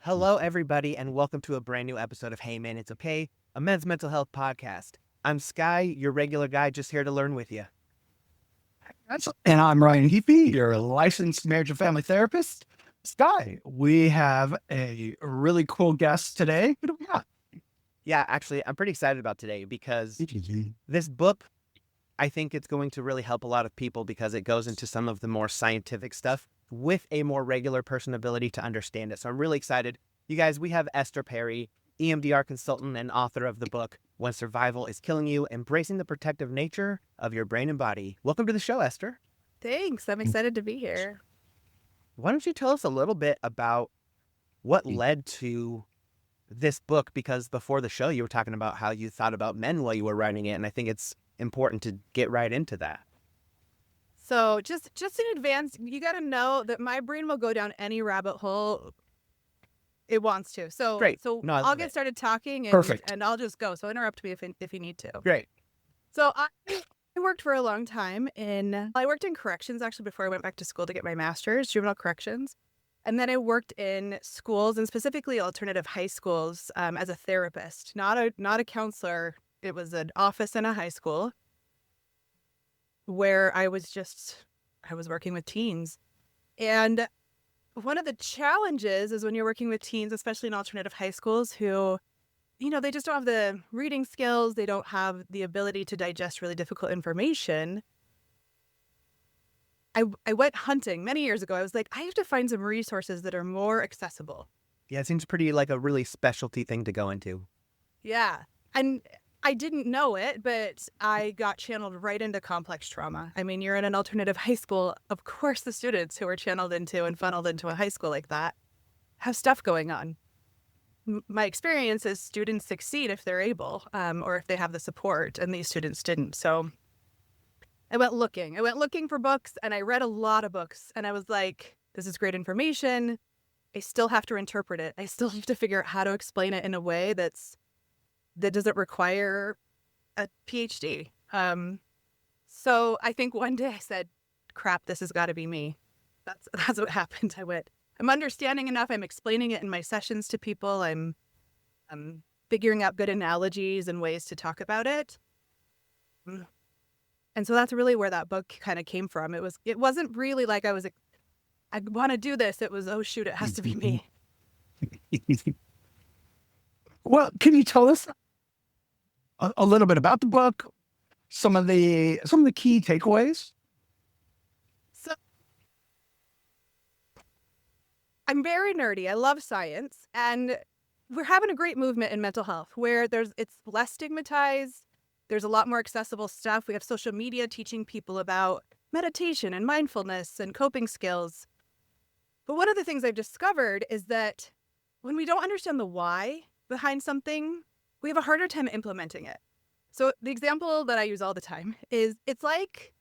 Hello, everybody, and welcome to a brand new episode of Hey Man, It's Okay, a men's mental health podcast. I'm Sky, your regular guy, just here to learn with you. And I'm Ryan Heapy, your licensed marriage and family therapist. Sky, we have a really cool guest today. Who do we got? Yeah, actually, I'm pretty excited about today because this book, I think it's going to really help a lot of people because it goes into some of the more scientific stuff with a more regular person ability to understand it. So I'm really excited. You guys, we have Esther Perry, EMDR consultant and author of the book, When Survival is Killing You, Embracing the Protective Nature of Your Brain and Body. Welcome to the show, Esther. Thanks. I'm excited to be here. Why don't you tell us a little bit about what led to this book? Because before the show, you were talking about how you thought about men while you were writing it, and I think it's important to get right into that. So just in advance, you got to know that my brain will go down any rabbit hole it wants to. So Great. So No, I I'll love get it. started talking Perfect. and I'll just go. So interrupt me if you need to. Great. So I worked for a long time I worked in corrections actually before I went back to school to get my master's, juvenile corrections. And then I worked in schools and specifically alternative high schools as a therapist, not a counselor. It was an office in a high school where I was working with teens. And one of the challenges is when you're working with teens, especially in alternative high schools, who, they just don't have the reading skills. They don't have the ability to digest really difficult information. I went hunting many years ago. I was like, I have to find some resources that are more accessible. Yeah, it seems pretty like a really specialty thing to go into. Yeah. And I didn't know it, but I got channeled right into complex trauma. I mean, you're in an alternative high school. Of course, the students who are channeled into and funneled into a high school like that have stuff going on. My experience is students succeed if they're able or if they have the support, and these students didn't. So I went looking for books, and I read a lot of books, and I was like, this is great information. I still have to interpret it. I still have to figure out how to explain it in a way that doesn't require a PhD. So I think one day I said, crap, this has got to be me. That's what happened. I'm understanding enough. I'm explaining it in my sessions to people. I'm figuring out good analogies and ways to talk about it. And so that's really where that book kind of came from. It wasn't really like I want to do this. It was, oh shoot, it has to be me. Well, can you tell us a little bit about the book? Some of the key takeaways? So I'm very nerdy. I love science, and we're having a great movement in mental health where it's less stigmatized. There's a lot more accessible stuff. We have social media teaching people about meditation and mindfulness and coping skills. But one of the things I've discovered is that when we don't understand the why behind something, we have a harder time implementing it. So the example that I use all the time is it's like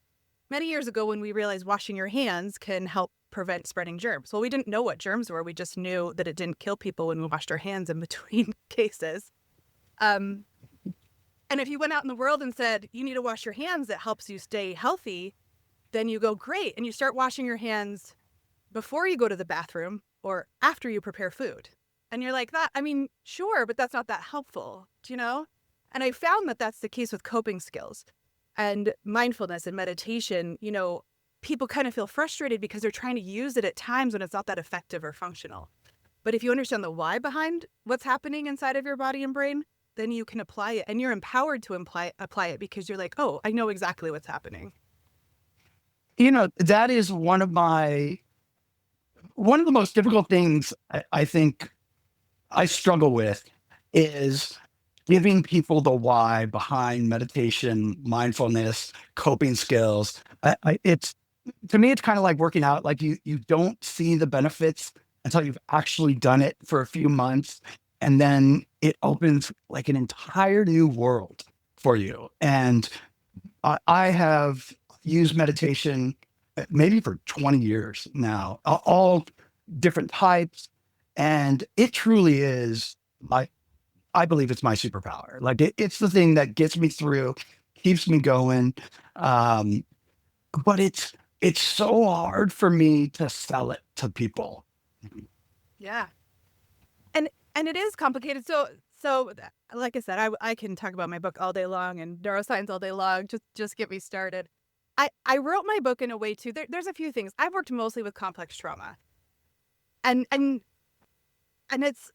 many years ago when we realized washing your hands can help prevent spreading germs. Well, we didn't know what germs were. We just knew that it didn't kill people when we washed our hands in between cases. And if you went out in the world and said, you need to wash your hands, it helps you stay healthy, then you go, great. And you start washing your hands before you go to the bathroom or after you prepare food. And you're like, sure, but that's not that helpful, do you know? And I found that that's the case with coping skills and mindfulness and meditation. People kind of feel frustrated because they're trying to use it at times when it's not that effective or functional. But if you understand the why behind what's happening inside of your body and brain, then you can apply it, and you're empowered to apply it because you're like, oh, I know exactly what's happening. That is one of the most difficult things I think I struggle with is giving people the why behind meditation, mindfulness, coping skills. To me, it's kind of like working out. Like you don't see the benefits until you've actually done it for a few months. And then it opens like an entire new world for you. And I have used meditation maybe for 20 years now, all different types. And it truly is I believe it's my superpower. Like it's the thing that gets me through, keeps me going. But it's so hard for me to sell it to people. Yeah. And it is complicated. So like I said, I can talk about my book all day long and neuroscience all day long. Just get me started. I wrote my book in a way too. There's a few things. I've worked mostly with complex trauma, and it's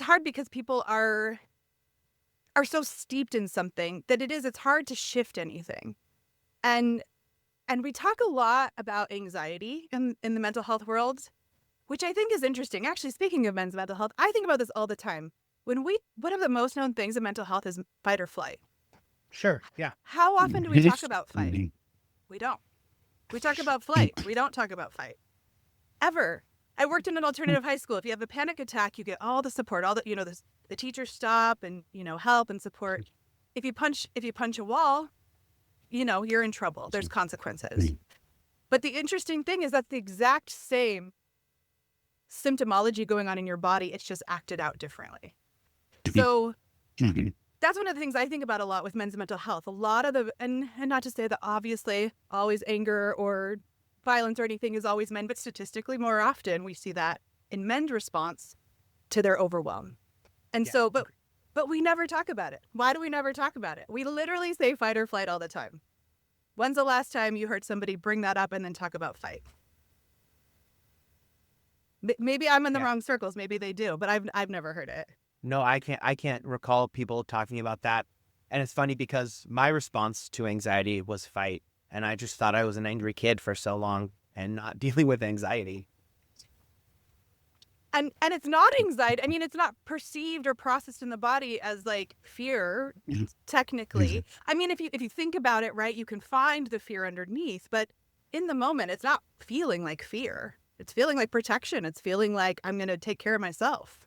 hard because people are so steeped in something that it's hard to shift anything. And we talk a lot about anxiety in the mental health world, which I think is interesting. Actually, speaking of men's mental health, I think about this all the time. One of the most known things in mental health is fight or flight. Sure. Yeah. How often do we talk about fight? We don't. We talk about flight. We don't talk about fight. Ever. I worked in an alternative high school. If you have a panic attack, you get all the support, all the teachers stop and, help and support. If you punch a wall, you're in trouble. There's consequences. But the interesting thing is that's the exact same symptomology going on in your body. It's just acted out differently. So that's one of the things I think about a lot with men's mental health. A lot of and not to say that obviously always anger or violence or anything is always men, but statistically more often we see that in men's response to their overwhelm. And so, but we never talk about it. Why do we never talk about it? We literally say fight or flight all the time. When's the last time you heard somebody bring that up and then talk about fight? Maybe I'm in the wrong circles. Maybe they do, but I've never heard it. No, I can't recall people talking about that. And it's funny because my response to anxiety was fight. And I just thought I was an angry kid for so long and not dealing with anxiety. And it's not anxiety. I mean, it's not perceived or processed in the body as like fear, technically. I mean, if you think about it, right, you can find the fear underneath, but in the moment, it's not feeling like fear. It's feeling like protection. It's feeling like I'm going to take care of myself.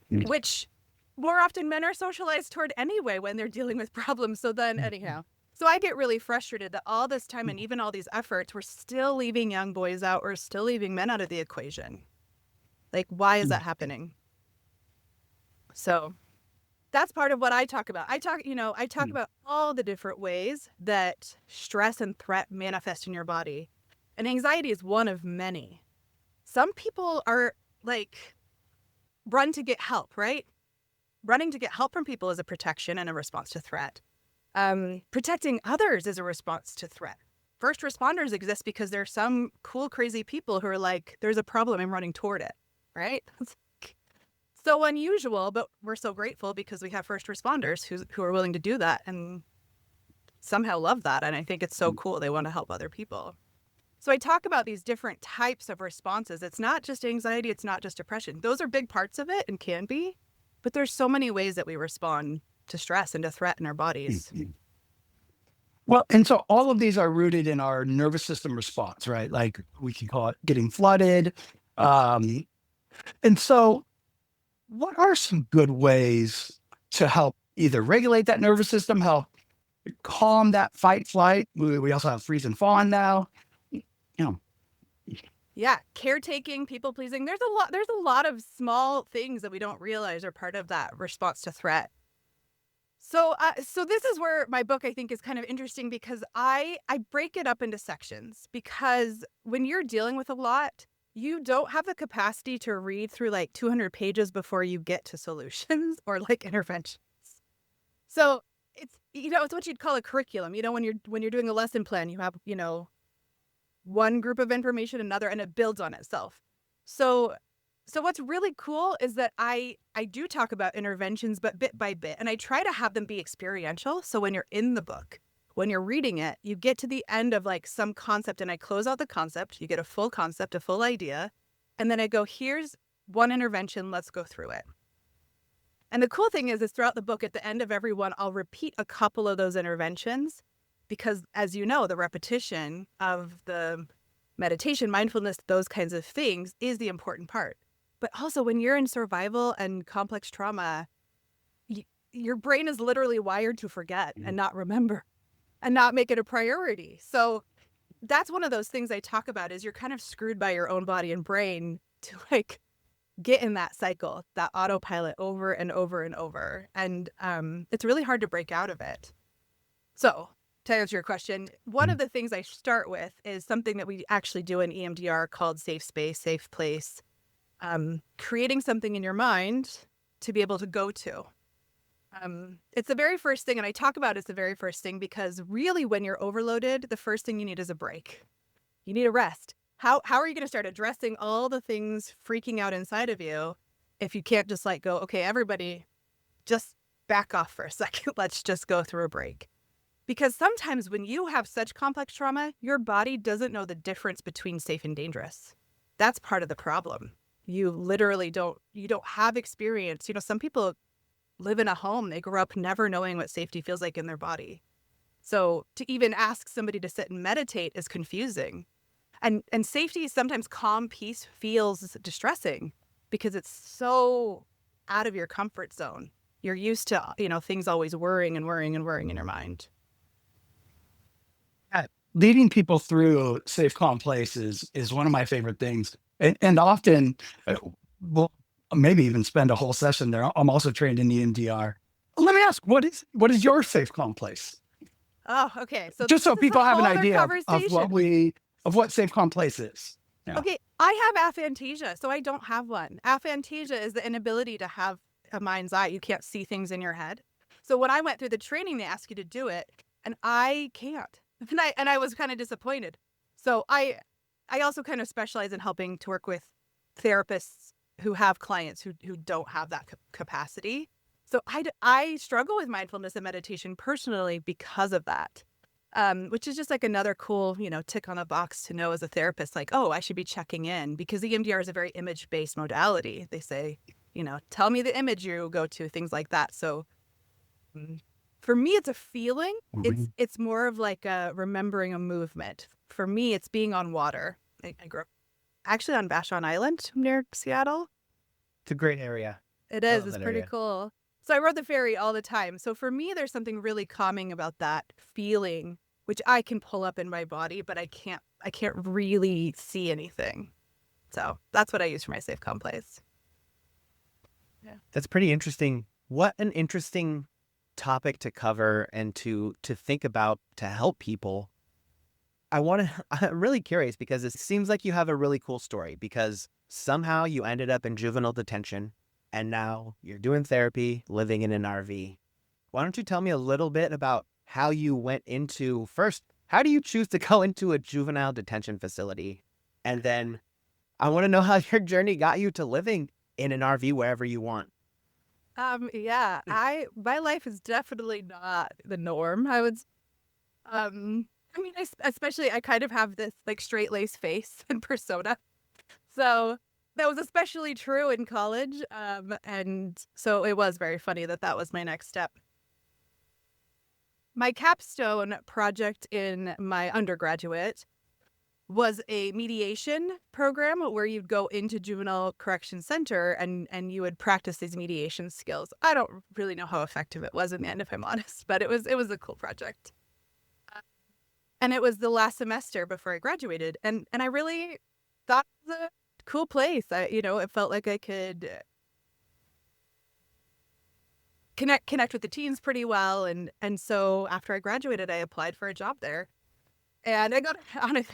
Which more often men are socialized toward anyway when they're dealing with problems. So then anyhow. So I get really frustrated that all this time and even all these efforts, we're still leaving young boys out. We're still leaving men out of the equation. Like, why is that happening? So that's part of what I talk about. I talk about all the different ways that stress and threat manifest in your body. And anxiety is one of many. Some people are like, run to get help, right? Running to get help from people is a protection and a response to threat. Protecting others is a response to threat. First responders exist because there's some cool, crazy people who are like, there's a problem, I'm running toward it, right? It's so unusual, but we're so grateful because we have first responders who are willing to do that and somehow love that. And I think it's so cool. They want to help other people. So I talk about these different types of responses. It's not just anxiety. It's not just depression. Those are big parts of it and can be, but there's so many ways that we respond to stress and to threat in our bodies. Well, and so all of these are rooted in our nervous system response, right? Like we can call it getting flooded. And so what are some good ways to help either regulate that nervous system, help calm that fight flight? We also have freeze and fawn now. Yeah, caretaking, people pleasing. There's a lot of small things that we don't realize are part of that response to threat. So this is where my book, I think, is kind of interesting because I break it up into sections because when you're dealing with a lot, you don't have the capacity to read through like 200 pages before you get to solutions or like interventions. So it's what you'd call a curriculum. When you're doing a lesson plan, you have, one group of information, another, and it builds on itself. So what's really cool is that I do talk about interventions, but bit by bit, and I try to have them be experiential. So when you're in the book, when you're reading it, you get to the end of like some concept and I close out the concept, you get a full concept, a full idea. And then I go, here's one intervention, let's go through it. And the cool thing is throughout the book, at the end of every one, I'll repeat a couple of those interventions because as you know, the repetition of the meditation, mindfulness, those kinds of things is the important part. But also when you're in survival and complex trauma, your brain is literally wired to forget and not remember and not make it a priority. So that's one of those things I talk about is you're kind of screwed by your own body and brain to like get in that cycle, that autopilot over and over and over. And it's really hard to break out of it. So to answer your question, one of the things I start with is something that we actually do in EMDR called safe space, safe place. creating something in your mind to be able to go to. It's the very first thing, and I talk about it's the very first thing because really when you're overloaded, the first thing you need is a break. You need a rest. How are you going to start addressing all the things freaking out inside of you if you can't just like go, okay, everybody just back off for a second. Let's just go through a break. Because sometimes when you have such complex trauma, your body doesn't know the difference between safe and dangerous. That's part of the problem. You literally don't have experience. Some people live in a home, they grow up never knowing what safety feels like in their body. So to even ask somebody to sit and meditate is confusing. And safety, sometimes calm peace feels distressing because it's so out of your comfort zone. You're used to, things always worrying and worrying and worrying in your mind. Leading people through safe, calm places is one of my favorite things. And often we'll maybe even spend a whole session there. I'm also trained in EMDR. Let me ask, what is your safe, calm place? Oh, okay. So just so people have an idea of what safe, calm place is. Yeah. Okay, I have aphantasia, so I don't have one. Aphantasia is the inability to have a mind's eye. You can't see things in your head. So when I went through the training, they asked you to do it, and I can't. And I was kind of disappointed. So I also kind of specialize in helping to work with therapists who have clients who don't have that capacity. So I struggle with mindfulness and meditation personally because of that, which is just like another cool, tick on the box to know as a therapist, like, oh, I should be checking in because the EMDR is a very image-based modality. They say, tell me the image you go to, things like that. So for me, it's a feeling. It's more of like remembering a movement. For me, it's being on water. I grew up actually on Vashon Island near Seattle. It's a great area. It is. It's pretty cool. So I rode the ferry all the time. So for me, there's something really calming about that feeling, which I can pull up in my body, but I can't really see anything. So that's what I use for my safe, calm place. Yeah. That's pretty interesting. What an interesting topic to cover and to think about to help people. I'm really curious because it seems like you have a really cool story because somehow you ended up in juvenile detention and now you're doing therapy, living in an RV. Why don't you tell me a little bit about how you went into, first, how do you choose to go into a juvenile detention facility? And then I want to know how your journey got you to living in an RV wherever you want. Yeah, my life is definitely not the norm. I would, especially I kind of have this like straight lace face and persona. So that was especially true in college. And so it was very funny that was my next step. My capstone project in my undergraduate was a mediation program where you'd go into juvenile correction center and you would practice these mediation skills. I don't really know how effective it was in the end, if I'm honest, but it was a cool project. And it was the last semester before I graduated. And I really thought it was a cool place. It felt like I could connect with the teens pretty well. And so after I graduated, I applied for a job there. And I got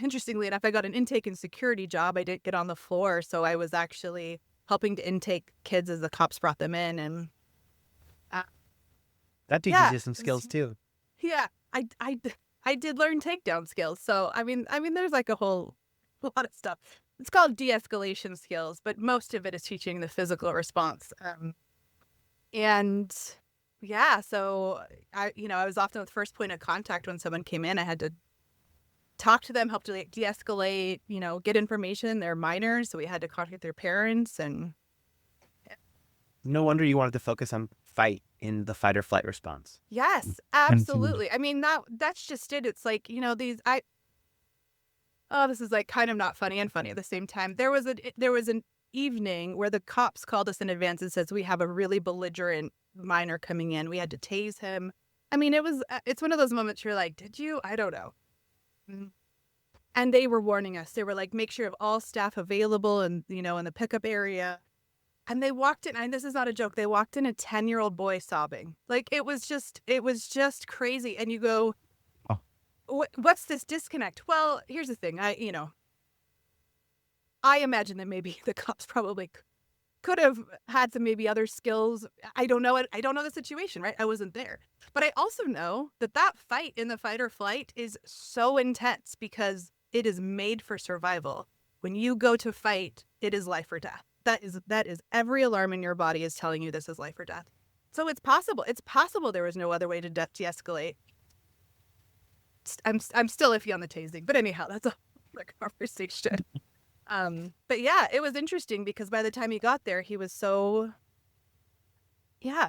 interestingly enough, I got an intake and security job. I didn't get on the floor. So I was actually helping to intake kids as the cops brought them in. And that teaches you some skills too. Yeah, I did learn takedown skills. So, I mean, there's like a whole lot of stuff. It's called de-escalation skills, but most of it is teaching the physical response. And yeah, so I was often the first point of contact when someone came in. I had to talk to them, help to de-escalate, get information. They're minors, so we had to contact their parents. And no wonder you wanted to focus on fight in the fight or flight response. Yes, absolutely. I mean, that's just it. It's like, this is like kind of not funny and funny at the same time. There was an evening where the cops called us in advance and says, we have a really belligerent minor coming in. We had to tase him. I mean, it's one of those moments you're like, did you? I don't know. And they were warning us. They were like, make sure you have all staff available and, in the pickup area. And they walked in, and this is not a joke, they walked in a 10-year-old boy sobbing. Like, it was just crazy. And you go, what's this disconnect? Well, here's the thing. I imagine that maybe the cops probably could have had some maybe other skills. I don't know it. I don't know the situation, right? I wasn't there. But I also know that that fight in the fight or flight is so intense because it is made for survival. When you go to fight, it is life or death. That is every alarm in your body is telling you this is life or death. So it's possible. It's possible there was no other way to de-escalate. I'm still iffy on the tasing, but anyhow, that's a conversation. But yeah, it was interesting because by the time he got there, he was so,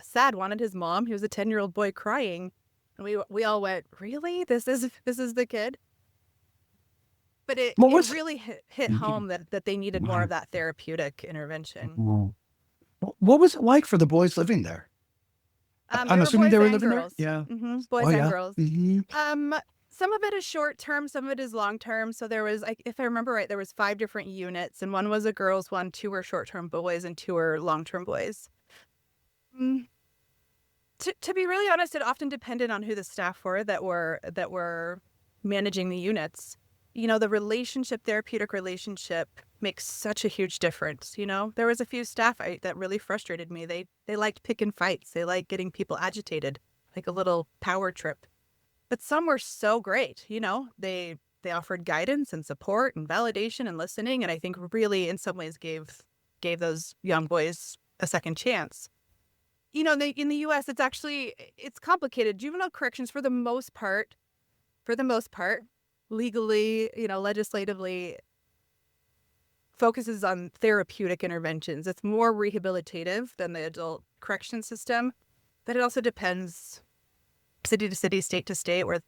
sad, wanted his mom. He was a 10-year-old boy crying. And we all went, really? This is the kid? But it really hit home that they needed more of that therapeutic intervention. What was it like for the boys living there? I'm assuming they were living there? Yeah. Mm-hmm. Boys and girls. Mm-hmm. Some of it is short term, some of it is long term. So there was, if I remember right, there was 5 different units, and one was a girls one, 2 were short term boys, and 2 were long term boys. To be really honest, it often depended on who the staff were that were managing the units. The therapeutic relationship makes such a huge difference. There was a few staff that really frustrated me. They liked picking fights. They liked getting people agitated, like a little power trip. But some were so great, they offered guidance and support and validation and listening. And I think really in some ways gave those young boys a second chance. In the US, it's complicated. Juvenile corrections for the most part, legally, legislatively, focuses on therapeutic interventions. It's more rehabilitative than the adult correction system, but it also depends city to city, state to state, where,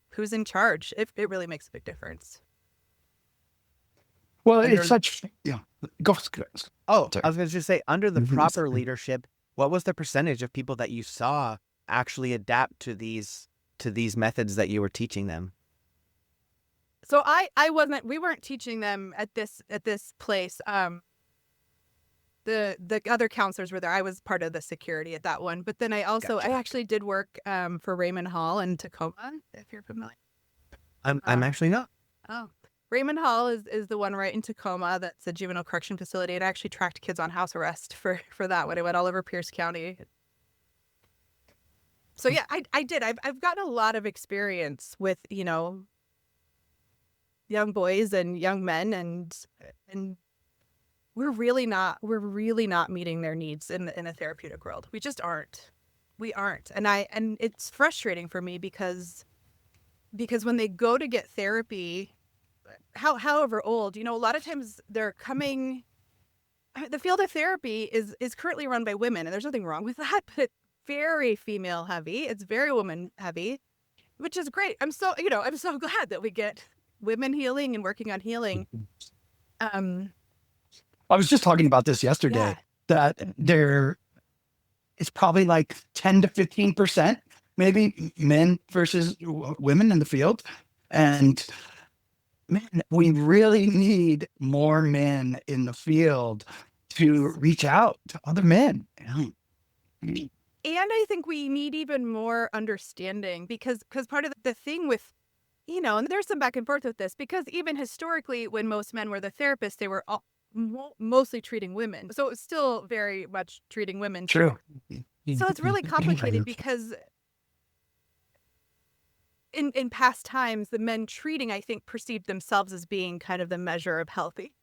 who's in charge. It really makes a big difference. Well, it's such, go. Oh, I was going to just say, under the proper leadership, what was the percentage of people that you saw actually adapt to these methods that you were teaching them? So we weren't teaching them at this place. The other counselors were there. I was part of the security at that one. But then I actually did work for Raymond Hall in Tacoma, if you're familiar. I'm actually not. Oh, Raymond Hall is the one right in Tacoma. That's a juvenile correction facility. And I actually tracked kids on house arrest for that when I went all over Pierce County. So yeah, I did. I've gotten a lot of experience with, young boys and young men, and we're really not meeting their needs in a therapeutic world. We just aren't. We aren't. And it's frustrating for me because when they go to get therapy, however old, a lot of times they're coming. The field of therapy is currently run by women, and there's nothing wrong with that, but it's very female heavy. It's very woman heavy, which is great. I'm so glad that we get women healing and working on healing. I was just talking about this yesterday, that it's probably like 10 to 15%, maybe men versus women in the field. And man, we really need more men in the field to reach out to other men. And I think we need even more understanding because part of the thing with, and there's some back and forth with this, because even historically, when most men were the therapists, they were all mostly treating women. So it's still very much treating women. True. So it's really complicated because in past times, the men treating, I think, perceived themselves as being kind of the measure of healthy.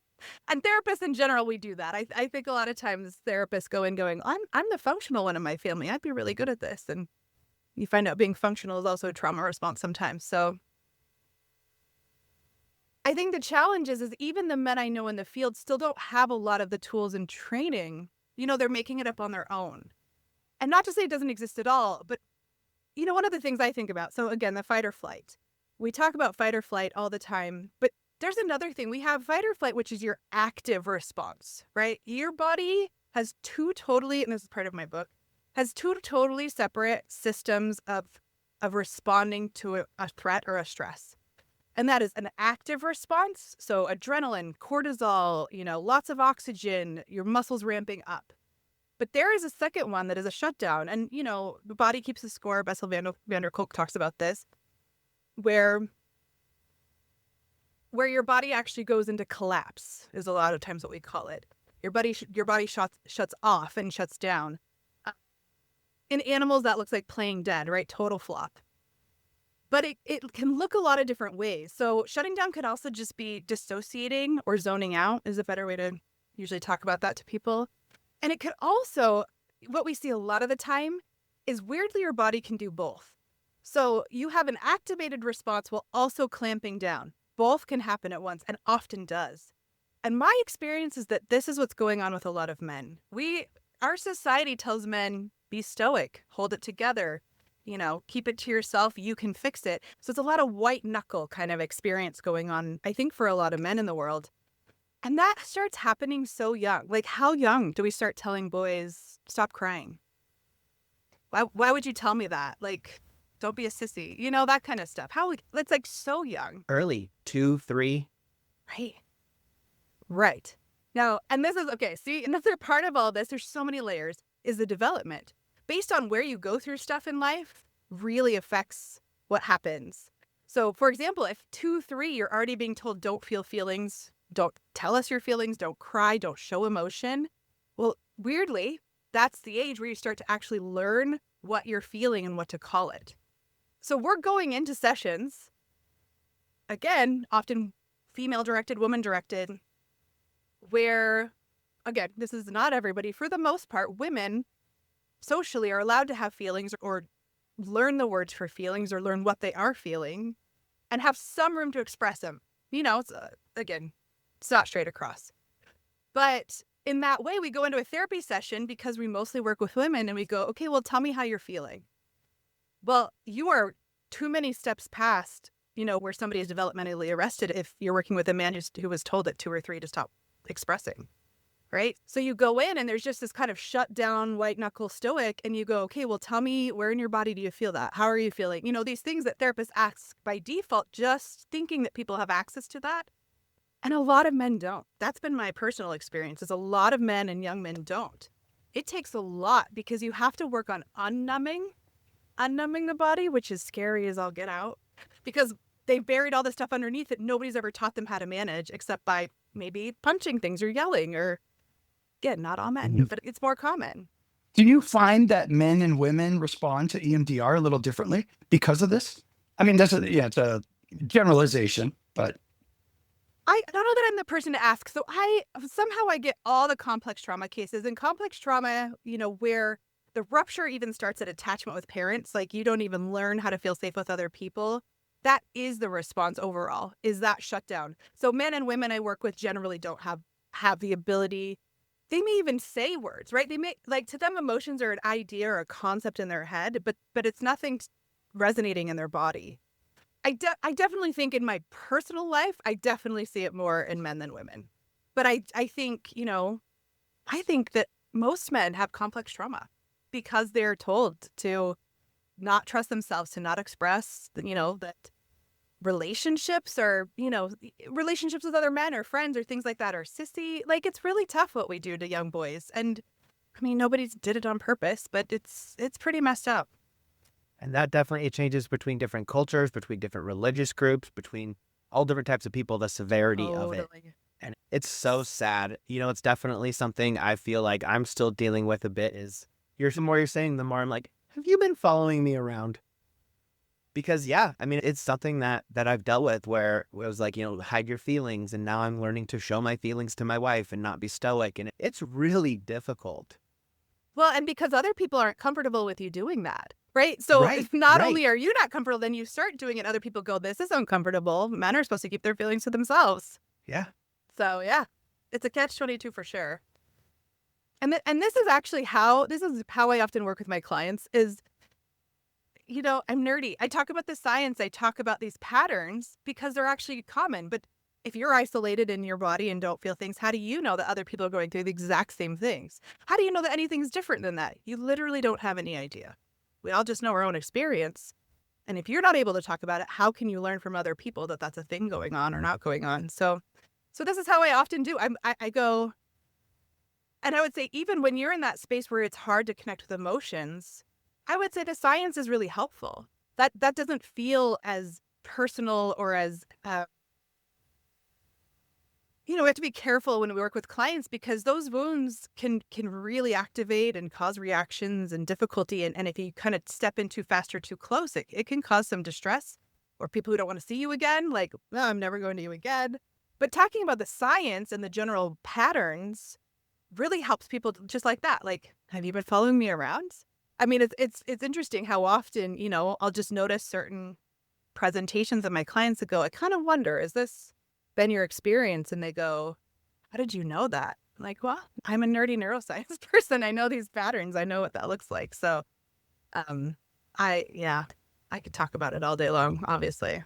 And therapists in general, we do that. I think a lot of times therapists go in going, I'm the functional one in my family. I'd be really good at this. And you find out being functional is also a trauma response sometimes. So I think the challenge is even the men I know in the field still don't have a lot of the tools and training. They're making it up on their own. And not to say it doesn't exist at all, but, one of the things I think about, so again, the fight or flight. We talk about fight or flight all the time, but there's another thing. We have fight or flight, which is your active response, right? Your body has and this is part of my book, has 2 totally separate systems of responding to a threat or a stress. And that is an active response. So adrenaline, cortisol, lots of oxygen, your muscles ramping up. But there is a second one that is a shutdown. And, the body keeps a score. Bessel van der Kolk talks about this, where where your body actually goes into collapse is a lot of times what we call it. Your body shuts off and shuts down. In animals, that looks like playing dead, right? Total flop. But it can look a lot of different ways. So shutting down could also just be dissociating, or zoning out is a better way to usually talk about that to people. And it could also, what we see a lot of the time is weirdly your body can do both. So you have an activated response while also clamping down. Both can happen at once, and often does. And my experience is that this is what's going on with a lot of men. Our society tells men, be stoic, hold it together, keep it to yourself, you can fix it. So it's a lot of white knuckle kind of experience going on, I think, for a lot of men in the world. And that starts happening so young. Like, how young do we start telling boys, stop crying? Why would you tell me that? Like, don't be a sissy, that kind of stuff. It's like so young. Early, 2, 3. Right. Now, and this is, okay, see, another part of all this, there's so many layers, is the development. Based on where you go through stuff in life really affects what happens. So, for example, if 2, 3, you're already being told, don't feel feelings, don't tell us your feelings, don't cry, don't show emotion. Well, weirdly, that's the age where you start to actually learn what you're feeling and what to call it. So we're going into sessions, again, often female-directed, woman-directed, where, again, this is not everybody. For the most part, women socially are allowed to have feelings or learn the words for feelings or learn what they are feeling and have some room to express them. Again, it's not straight across. But in that way, we go into a therapy session because we mostly work with women and we go, okay, well, tell me how you're feeling. Well, you are too many steps past, where somebody is developmentally arrested if you're working with a man who was told at 2 or 3 to stop expressing, right? So you go in and there's just this kind of shut down, white knuckle stoic, and you go, okay, well, tell me, where in your body do you feel that? How are you feeling? These things that therapists ask by default, just thinking that people have access to that. And a lot of men don't. That's been my personal experience, is a lot of men and young men don't. It takes a lot because you have to work on unnumbing the body, which is scary as all get out, because they've buried all the stuff underneath that nobody's ever taught them how to manage except by maybe punching things or yelling, or, again, not all men, but it's more common. Do you find that men and women respond to EMDR a little differently because of this? I mean, it's a generalization, but I don't know that I'm the person to ask. So I get all the complex trauma cases, and complex trauma, where the rupture even starts at attachment with parents, like you don't even learn how to feel safe with other people. That is the response overall, is that shutdown. So men and women I work with generally don't have the ability. They may even say words, right? They may, like, to them, emotions are an idea or a concept in their head, but it's nothing resonating in their body. I definitely think in my personal life, I definitely see it more in men than women. But I think, I think that most men have complex trauma because they're told to not trust themselves, to not express, that relationships or, relationships with other men or friends or things like that are sissy. Like, it's really tough what we do to young boys. And I mean, nobody's did it on purpose, but it's pretty messed up. And that definitely, it changes between different cultures, between different religious groups, between all different types of people, the severity of it. And it's so sad. It's definitely something I feel like I'm still dealing with a bit. Is the more you're saying, the more I'm like, have you been following me around? Because, yeah, I mean, it's something that I've dealt with where it was like, hide your feelings. And now I'm learning to show my feelings to my wife and not be stoic. And it's really difficult. Well, and because other people aren't comfortable with you doing that. Right. So if not only are you not comfortable, then you start doing it. Other people go, this is uncomfortable. Men are supposed to keep their feelings to themselves. Yeah. So, yeah, it's a catch-22 for sure. And this is actually how I often work with my clients is, I'm nerdy. I talk about the science. I talk about these patterns because they're actually common. But if you're isolated in your body and don't feel things, how do you know that other people are going through the exact same things? How do you know that anything's different than that? You literally don't have any idea. We all just know our own experience. And if you're not able to talk about it, how can you learn from other people that that's a thing going on or not going on? So this is how I often do. I go, and I would say even when you're in that space where it's hard to connect with emotions, I would say the science is really helpful. That doesn't feel as personal or as we have to be careful when we work with clients because those wounds can really activate and cause reactions and difficulty. And if you kind of step in too fast or too close, it can cause some distress, or people who don't want to see you again, like, oh, I'm never going to you again. But talking about the science and the general patterns really helps people just like that. Like, have you been following me around? I mean, it's interesting how often, I'll just notice certain presentations of my clients that go, I kind of wonder, is this been your experience? And they go, how did you know that? I'm like, well, I'm a nerdy neuroscience person. I know these patterns. I know what that looks like. So I could talk about it all day long, obviously.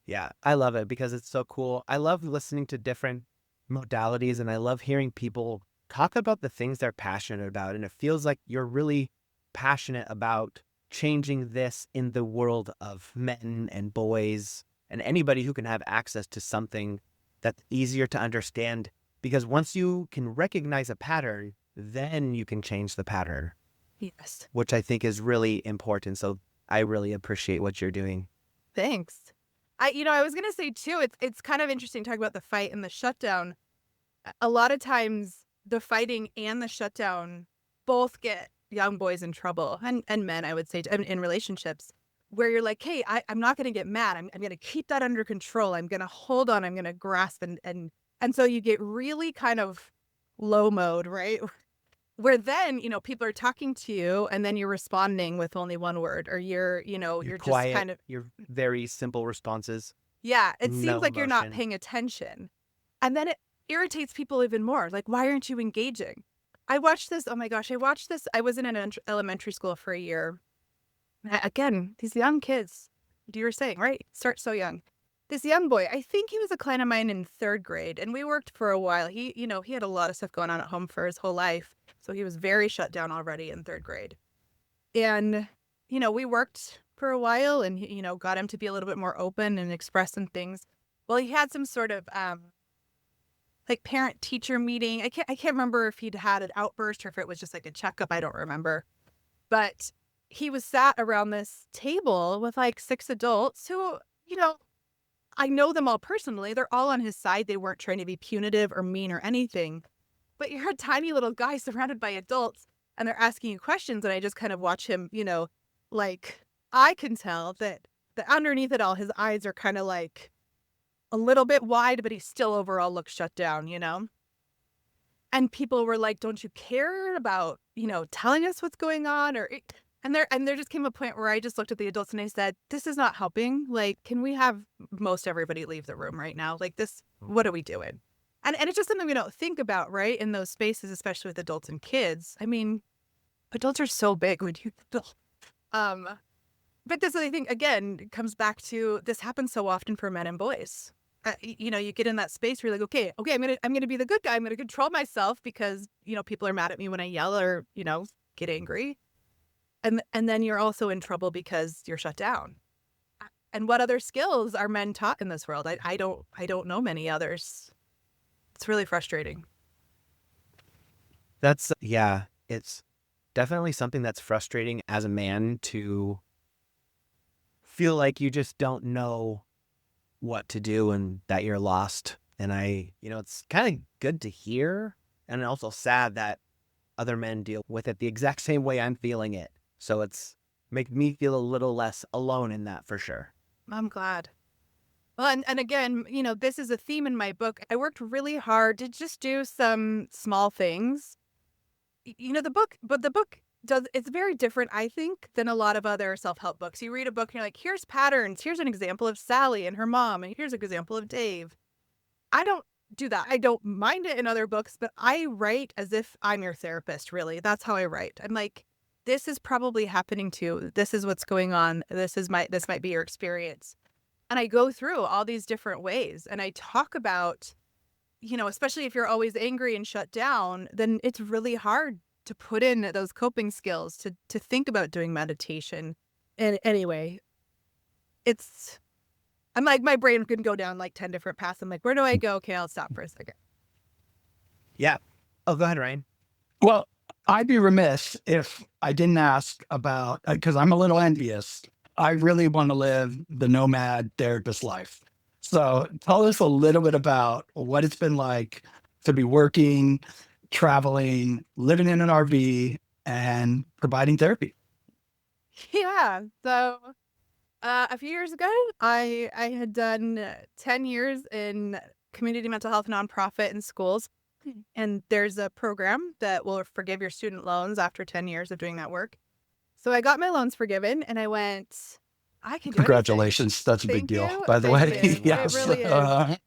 Yeah, I love it because it's so cool. I love listening to different modalities, and I love hearing people talk about the things they're passionate about. And it feels like you're really passionate about changing this in the world of men and boys and anybody who can have access to something that's easier to understand. Because once you can recognize a pattern, then you can change the pattern. Yes. Which I think is really important. So I really appreciate what you're doing. Thanks. I was going to say too, it's kind of interesting talking about the fight and the shutdown. A lot of times the fighting and the shutdown both get young boys in trouble, and men, I would say, in relationships where you're like, hey, I'm not going to get mad. I'm going to keep that under control. I'm going to hold on. I'm going to grasp. And so you get really kind of low mode, right? Where then, people are talking to you and then you're responding with only one word, or you're quiet, just kind of, you're very simple responses. yeah, it No seems like you're not emotion. paying attention. And then it irritates people even more. Like, why aren't you engaging? I watched this. Oh my gosh. I was in an elementary school for a year. Again, these young kids, you were saying, right? Start so young. This young boy, I think he was a client of mine in 3rd grade, and we worked for a while. He had a lot of stuff going on at home for his whole life. So he was very shut down already in 3rd grade. And, we worked for a while and, got him to be a little bit more open and express some things. Well, he had some sort of, like parent teacher meeting. I can't remember if he'd had an outburst or if it was just like a checkup. I don't remember. But he was sat around this table with like 6 adults who, I know them all personally. They're all on his side. They weren't trying to be punitive or mean or anything. But you're a tiny little guy surrounded by adults and they're asking you questions. And I just kind of watch him, like I can tell that underneath it all, his eyes are kind of like a little bit wide, but he still overall looks shut down, And people were like, don't you care about, telling us what's going on? And there just came a point where I just looked at the adults and I said, this is not helping. Like, can we have most everybody leave the room right now? Like this, what are we doing? And it's just something we don't think about, right? In those spaces, especially with adults and kids. I mean, adults are so big when you but this, I think, again, comes back to this happens so often for men and boys. You get in that space where you're like, okay, I'm gonna be the good guy. I'm gonna control myself because people are mad at me when I yell or get angry, and then you're also in trouble because you're shut down. And what other skills are men taught in this world? I don't know many others. It's really frustrating. It's definitely something that's frustrating as a man to feel like you just don't know what to do and that you're lost. And it's kind of good to hear and also sad that other men deal with it the exact same way I'm feeling it. So it's make me feel a little less alone in that for sure. I'm glad. Well, and again, this is a theme in my book. I worked really hard to just do some small things. The book it's very different, I think, than a lot of other self-help books. You read a book and you're like, here's patterns. Here's an example of Sally and her mom. And here's an example of Dave. I don't do that. I don't mind it in other books, but I write as if I'm your therapist, really. That's how I write. I'm like, this is probably happening too. This is what's going on. This might be your experience. And I go through all these different ways and I talk about, especially if you're always angry and shut down, then it's really hard to put in those coping skills to think about doing meditation. And anyway, I'm like, my brain can go down like 10 different paths. I'm like, where do I go? Okay, I'll stop for a second. Yeah. Oh, go ahead, Ryan. Well, I'd be remiss if I didn't ask about, because I'm a little envious. I really want to live the nomad therapist life. So tell us a little bit about what it's been like to be working, traveling, living in an RV, and providing therapy. Yeah. So a few years ago, I had done 10 years in community mental health nonprofit in schools. And there's a program that will forgive your student loans after 10 years of doing that work. So I got my loans forgiven and I went, I can do anything. Congratulations. That's a big Thank deal, you. by the Thank way. you. It Yes. really is. I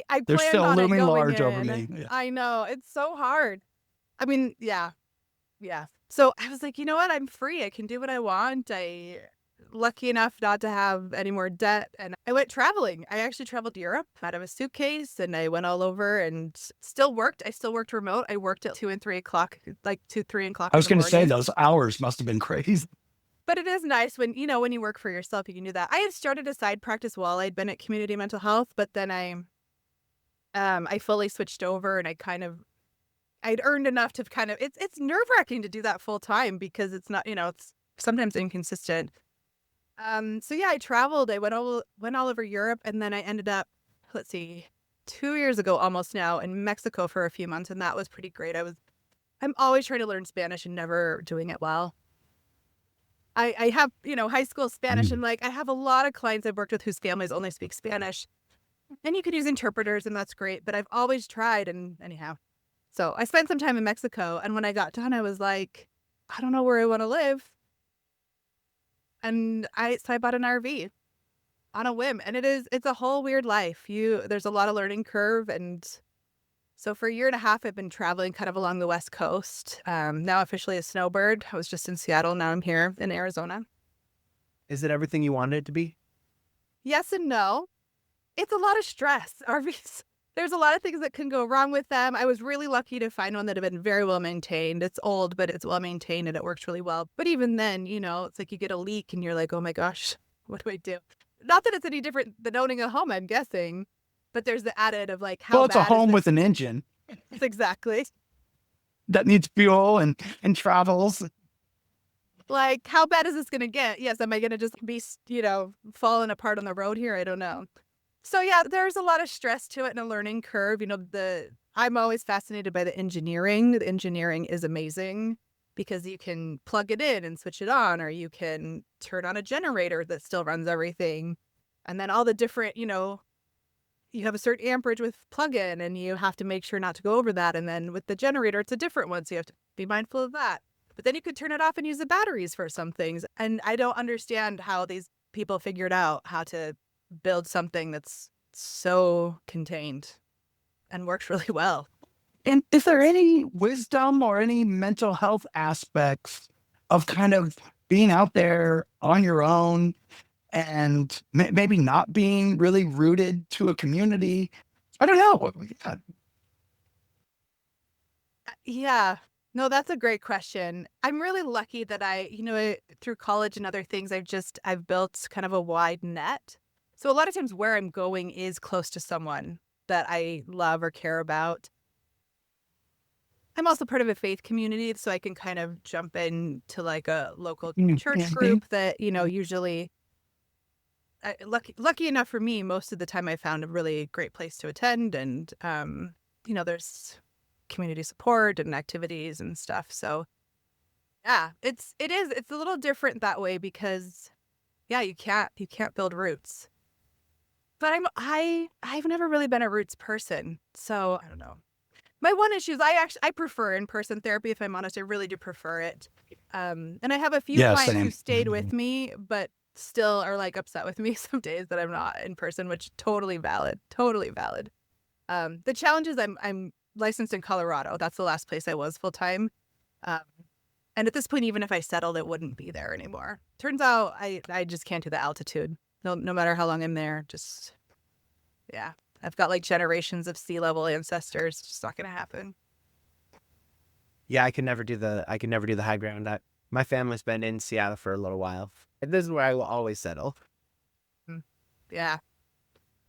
They're planned still on it looming going large over in. me. Yeah. I know. It's so hard. I mean, yeah. Yeah. So I was like, you know what? I'm free. I can do what I want. I lucky enough not to have any more debt. And I went traveling. I actually traveled to Europe out of a suitcase and I went all over and still worked. I still worked remote. I worked at 2 and 3 o'clock, like 2, 3 o'clock I in was the going to say morning. those hours must have been crazy. But it is nice when, when you work for yourself, you can do that. I had started a side practice while I'd been at community mental health, but then I fully switched over and I'd earned enough to kind of, it's nerve-wracking to do that full time because it's not, it's sometimes inconsistent. So yeah, I traveled. I went all over Europe and then I ended up, let's see, 2 years ago almost now in Mexico for a few months. And that was pretty great. I'm always trying to learn Spanish and never doing it well. I have, high school Spanish and I have a lot of clients I've worked with whose families only speak Spanish and you could use interpreters and that's great. But I've always tried and anyhow. So I spent some time in Mexico and when I got done, I was like, I don't know where I want to live. And so I bought an RV on a whim and it's a whole weird life. There's a lot of learning curve. And so for a year and a half, I've been traveling kind of along the West Coast. Now officially a snowbird. I was just in Seattle. Now I'm here in Arizona. Is it everything you wanted it to be? Yes and no. It's a lot of stress. RVs. There's a lot of things that can go wrong with them. I was really lucky to find one that had been very well maintained. It's old, but it's well maintained and it works really well. But even then, it's like you get a leak and you're like, oh my gosh, what do I do? Not that it's any different than owning a home, I'm guessing. But there's the added of like, how Well, it's a bad is home this? with an engine Exactly. that needs fuel and travels. Like, how bad is this going to get? Yes, am I going to just be, falling apart on the road here? I don't know. So yeah, there's a lot of stress to it and a learning curve. I'm always fascinated by the engineering. The engineering is amazing because you can plug it in and switch it on, or you can turn on a generator that still runs everything. And then all the different, you have a certain amperage with plug-in and you have to make sure not to go over that. And then with the generator, it's a different one. So you have to be mindful of that. But then you could turn it off and use the batteries for some things. And I don't understand how these people figured out how to build something that's so contained and works really well. And is there any wisdom or any mental health aspects of kind of being out there on your own and maybe not being really rooted to a community? I don't know. Yeah. No, that's a great question. I'm really lucky that through college and other things, I've built kind of a wide net. So a lot of times where I'm going is close to someone that I love or care about. I'm also part of a faith community, so I can kind of jump into like a local church group that, usually lucky enough for me, most of the time I found a really great place to attend and, there's community support and activities and stuff. So yeah, it's a little different that way because yeah, you can't build roots. But I've never really been a roots person. So I don't know. My one issue is I prefer in-person therapy. If I'm honest, I really do prefer it. And I have a few clients who stayed with me, but still are like upset with me some days that I'm not in person, which totally valid. The challenge is I'm licensed in Colorado. That's the last place I was full time. And at this point, even if I settled, it wouldn't be there anymore. Turns out I just can't do the altitude. No matter how long I'm there, just, yeah. I've got like generations of sea level ancestors. It's just not going to happen. Yeah, I can never do the high ground. My family's been in Seattle for a little while. And this is where I will always settle. Yeah.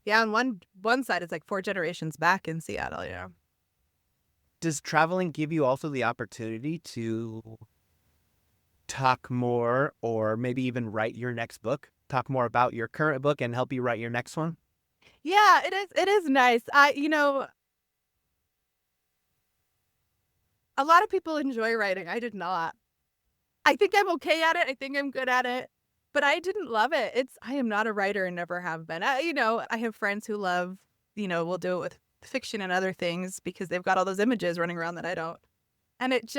Yeah, on one side, it's like 4 generations back in Seattle, Does traveling give you also the opportunity to talk more or maybe even write your next book? Talk more about your current book and help you write your next one? Yeah, it is. It is nice. A lot of people enjoy writing. I did not. I think I'm okay at it. I think I'm good at it, but I didn't love it. I am not a writer and never have been. I have friends who love, will do it with fiction and other things because they've got all those images running around that I don't. And it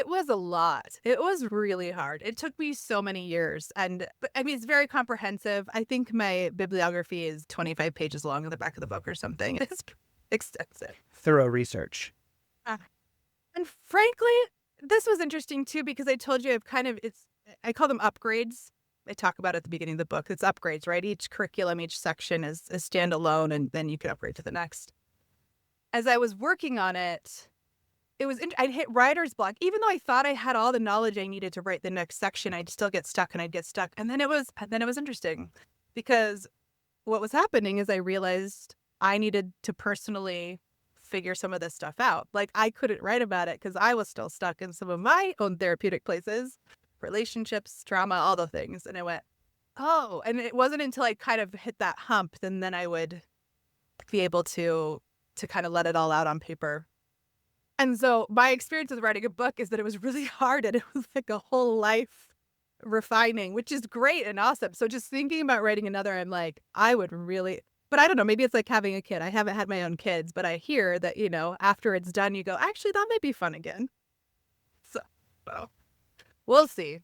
was a lot. It was really hard. It took me so many years. But I mean, it's very comprehensive. I think my bibliography is 25 pages long in the back of the book or something. It's extensive. Thorough research. And frankly, this was interesting too, because I told you I call them upgrades. I talk about it at the beginning of the book. It's upgrades, right? Each curriculum, each section is standalone, and then you can upgrade to the next. As I was working on it, I'd hit writer's block. Even though I thought I had all the knowledge I needed to write the next section, I'd still get stuck and I'd get stuck. And then it was interesting because what was happening is I realized I needed to personally figure some of this stuff out. Like, I couldn't write about it because I was still stuck in some of my own therapeutic places, relationships, trauma, all the things. And I went, oh, and it wasn't until I kind of hit that hump, then I would be able to kind of let it all out on paper. And so my experience with writing a book is that it was really hard, and it was like a whole life refining, which is great and awesome. So just thinking about writing another, I'm like, I would really, but I don't know, maybe it's like having a kid. I haven't had my own kids, but I hear that, after it's done, you go, actually, that might be fun again. So, well, we'll see.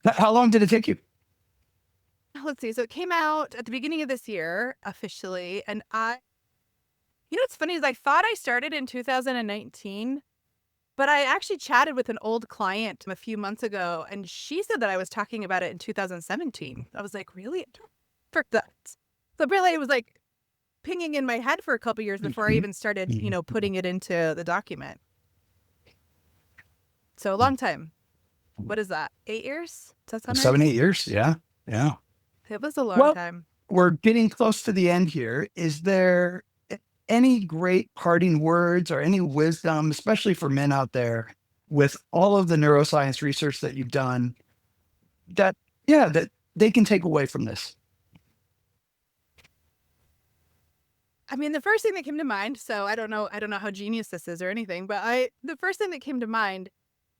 How long did it take you? Let's see. So it came out at the beginning of this year officially. And what's funny is I thought I started in 2019, but I actually chatted with an old client a few months ago, and she said that I was talking about it in 2017. I was like, really? For that. So really, it was like pinging in my head for a couple years before I even started, putting it into the document. So a long time. What is that? 8 years? Does that sound right? 7, 8 years. Yeah. Yeah. It was a long time. We're getting close to the end here. Is there any great parting words or any wisdom, especially for men out there, with all of the neuroscience research that you've done, that they can take away from this? I mean, the first thing that came to mind, so I don't know how genius this is or anything, but the first thing that came to mind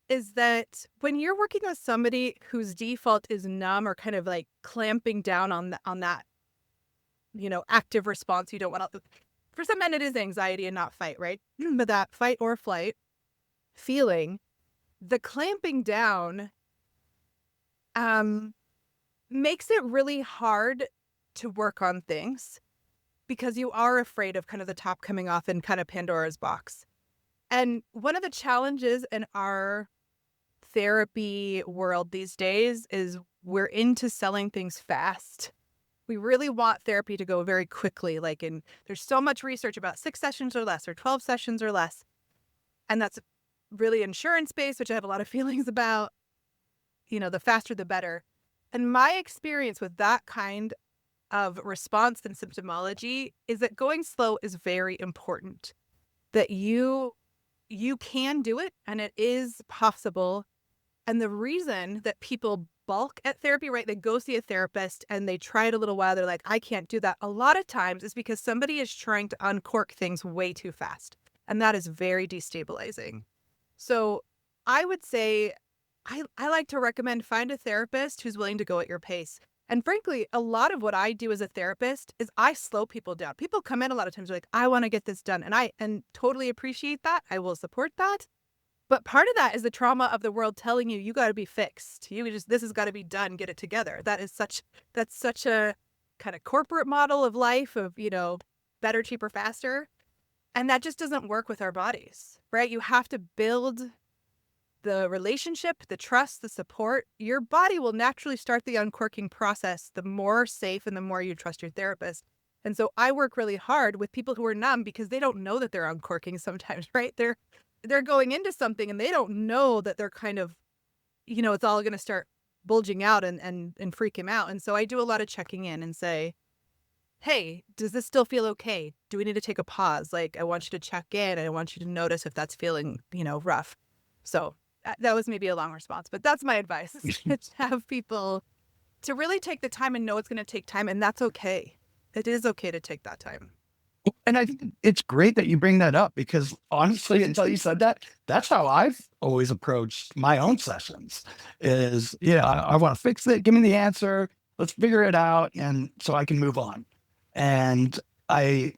is that when you're working with somebody whose default is numb or kind of like clamping down on that, active response, you don't want to. For some men, it is anxiety and not fight, right? But that fight or flight feeling, the clamping down, makes it really hard to work on things because you are afraid of kind of the top coming off and kind of Pandora's box. And one of the challenges in our therapy world these days is we're into selling things fast. We really want therapy to go very quickly. There's so much research about 6 sessions or less or 12 sessions or less. And that's really insurance-based, which I have a lot of feelings about. The faster, the better. And my experience with that kind of response and symptomology is that going slow is very important. That you can do it, and it is possible. And the reason that people bulk at therapy, right? They go see a therapist and they try it a little while. They're like, I can't do that. A lot of times is because somebody is trying to uncork things way too fast. And that is very destabilizing. So I would say I like to recommend find a therapist who's willing to go at your pace. And frankly, a lot of what I do as a therapist is I slow people down. People come in a lot of times like, I want to get this done. And totally appreciate that. I will support that. But part of that is the trauma of the world telling you got to be fixed. This has got to be done. Get it together. That's such a kind of corporate model of life of, better, cheaper, faster. And that just doesn't work with our bodies, right? You have to build the relationship, the trust, the support. Your body will naturally start the uncorking process the more safe and the more you trust your therapist. And so I work really hard with people who are numb because they don't know that they're uncorking sometimes, right? They're going into something and they don't know that they're kind of, it's all going to start bulging out and freak him out. And so I do a lot of checking in and say, hey, does this still feel okay? Do we need to take a pause? I want you to check in and I want you to notice if that's feeling, rough. So that was maybe a long response, but that's my advice, is to have people to really take the time and know it's going to take time, and that's okay. It is okay to take that time. And I think it's great that you bring that up because honestly, until you said that, that's how I've always approached my own sessions is, yeah, I want to fix it. Give me the answer. Let's figure it out. And so I can move on. And I,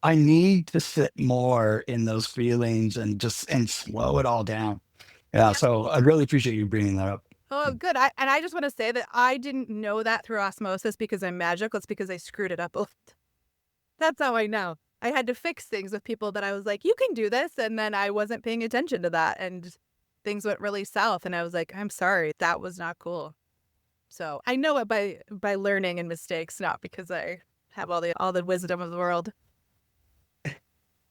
I need to sit more in those feelings and slow it all down. Yeah. Yeah. So I really appreciate you bringing that up. Oh, good. I just want to say that I didn't know that through osmosis because I'm magical. It's because I screwed it up. That's how I know. I had to fix things with people that I was like, you can do this. And then I wasn't paying attention to that. And things went really south. And I was like, I'm sorry. That was not cool. So I know it by learning and mistakes, not because I have all the wisdom of the world.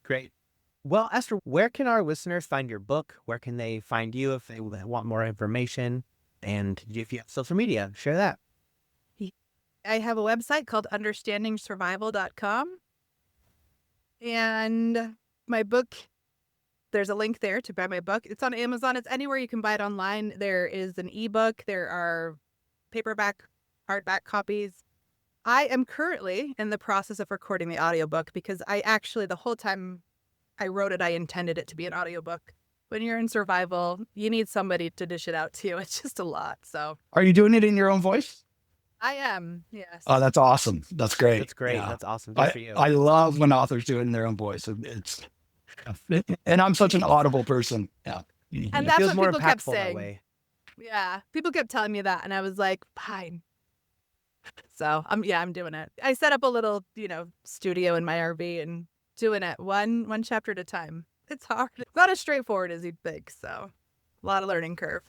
Great. Well, Esther, where can our listeners find your book? Where can they find you if they want more information? And if you have social media, share that. I have a website called understandingsurvival.com. And my book, there's a link there to buy my book. It's on Amazon. It's anywhere you can buy it online. There is an ebook. There are paperback, hardback copies. I am currently in the process of recording the audiobook because I actually, the whole time I wrote it, I intended it to be an audiobook. When you're in survival, you need somebody to dish it out to you. It's just a lot. So Are you doing it in your own voice? I am, yes. Oh, that's awesome. That's great. That's great. Yeah. That's awesome. Good for you. I love when authors do it in their own voice. And I'm such an audible person. Yeah. And It that's feels what more people kept impactful that saying. way. Yeah, people kept telling me that, and I was like, fine. So I'm doing it. I set up a little, studio in my RV and doing it one chapter at a time. It's hard. It's not as straightforward as you'd think. So a lot of learning curve.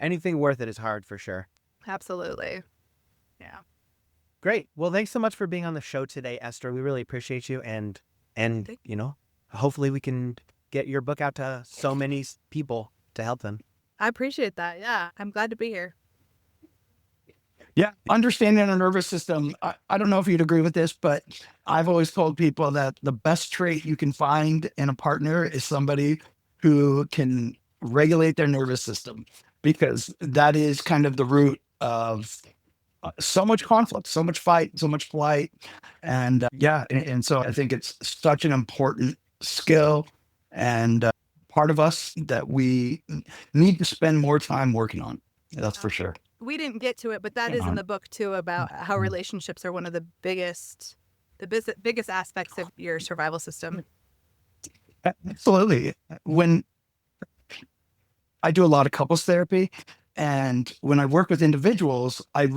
Anything worth it is hard for sure. Absolutely. Yeah. Great. Well, thanks so much for being on the show today, Esther. We really appreciate you. And hopefully we can get your book out to so many people to help them. I appreciate that. Yeah. I'm glad to be here. Yeah. Understanding our nervous system. I don't know if you'd agree with this, but I've always told people that the best trait you can find in a partner is somebody who can regulate their nervous system, because that is kind of the root of so much conflict, so much fight, so much flight. And and so I think it's such an important skill and part of us that we need to spend more time working on. That's for sure. We didn't get to it, but that is in the book too, about how relationships are one of the biggest aspects of your survival system. Absolutely. When I do a lot of couples therapy, and when I work with individuals, I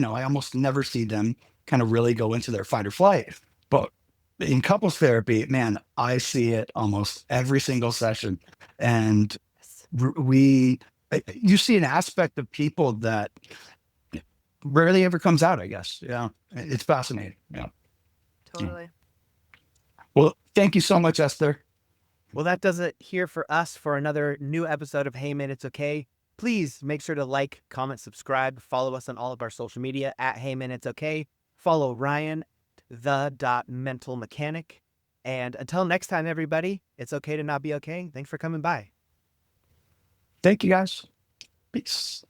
almost never see them kind of really go into their fight or flight. But in couples therapy, man, I see it almost every single session. And you see an aspect of people that rarely ever comes out, I guess. Yeah. It's fascinating. Yeah. Totally. Well, thank you so much, Esther. Well, that does it here for us for another new episode of Hey Man, It's Okay. Please make sure to like, comment, subscribe, follow us on all of our social media at Hey Man, It's Okay. Follow Ryan, the.mentalmechanic. And until next time, everybody, it's okay to not be okay. Thanks for coming by. Thank you, guys. Peace.